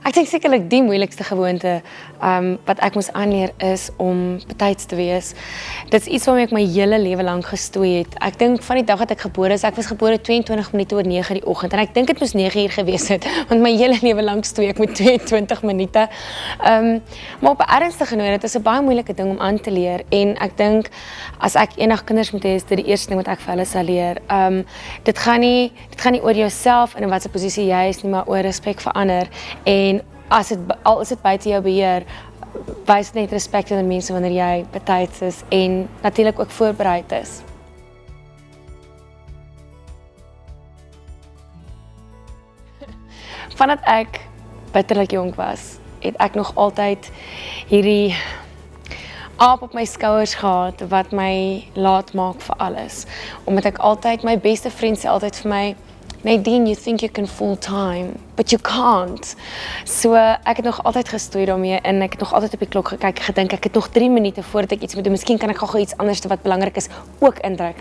Ek dink sekerlik die moeilikste gewoonte wat ek moes aanleer is om betyds te wees. Dit is iets waarmee ek my hele lewe lank gestoei het. Ek dink van die dag dat ek gebore is, ek was gebore 22 minute oor 9 die oggend en ek dink dit moes 9 uur gewees het, want my hele lewe lank stoei ek met 22 minute. Maar op 'n ernstige noot, dit is 'n baie moeilike ding om aan te leer en ek dink as ek eendag kinders moet hê, is dit die eerste ding wat ek vir hulle sal leer. Dit gaan nie oor jouself en in watter posisie jy is nie, maar oor respek vir ander en al is dit buite jou beheer, wys net respek aan mense wanneer jy betyds is en natuurlik ook voorbereid is. Vandat ek bitterlik jonk was, het ek nog altyd hierdie aap op my skouers gehad wat my laat maak vir alles. Omdat ek altyd, my beste vriend sê altyd vir my, Nadine, you think you can full time, but you can't. So ek het nog altyd gestoei daarmee en ek het nog altyd op die klok gekyk, gedink ek het nog 3 minute voordat ek iets moet doen. Miskien kan ek gou iets anders wat belangrik is ook indruk.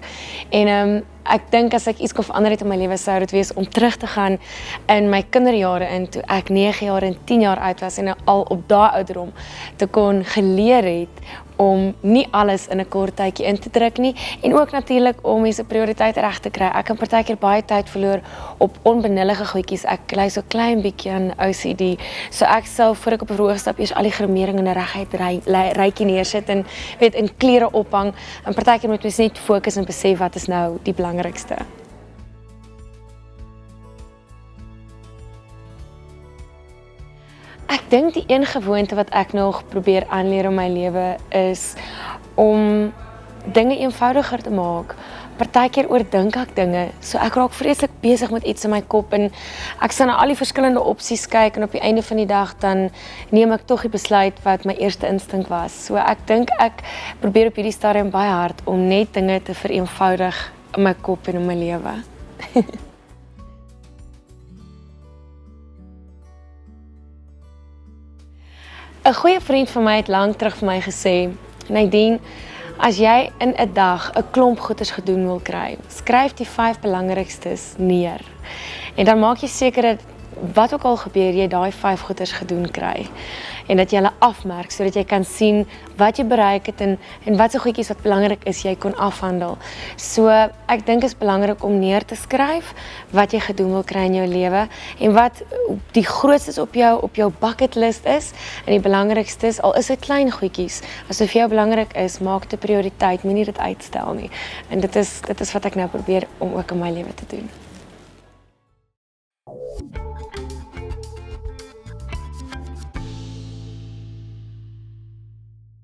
En ek dink as ek iets kon verander het in my lewe sou dit wees om terug te gaan in my kinderjare in toe ek 9 jaar en 10 jaar oud was en al op daai ouderdom te kon geleer het om nie alles in 'n kort tydjie in te druk nie en ook natuurlik om mense prioriteite reg te kry. Ek kan partykeer baie tyd verloor op onbenullige goedjies. Ek ly so klein bietjie aan OCD. So ek sal voor ek op 'n verhoog stap eers al die grimering in 'n reguit rytjie neersit en weet in klere ophang. En partykeer moet mens net fokus en besef wat is nou die belangrikste. Ek dink die een gewoonte wat ek nog probeer aanleer in my lewe is om dinge eenvoudiger te maak. Partykeer oordink ek dinge, so ek raak vreeslik besig met iets in my kop en ek sal na al die verskillende opsies kyk en op die einde van die dag dan neem ek tog die besluit wat my eerste instink was. So ek dink ek probeer op hierdie stadium baie hard om net dinge te vereenvoudig in my kop en in my lewe. 'n goeie vriend van my het lank terug vir my gesê, Nadine, as jy in 'n dag 'n klomp goeders gedoen wil kry, skryf die 5 belangrikstes neer. En dan maak jy seker dat wat ook al gebeur, jy daai 5 goeders gedoen kry. En dat jy hulle afmerk sodat jy kan sien wat jy bereik het en wat se goedjies wat belangrik is jy kon afhandel. So ek dink is belangrik om neer te skryf wat jy gedoen wil kry in jou lewe en wat die grootstes op jou bucket list is en die belangrikstes, al is dit klein goedjies. As dit vir jou belangrik is, maak dit 'n prioriteit, moenie dit uitstel nie. En dit is wat ek nou probeer om ook in my lewe te doen.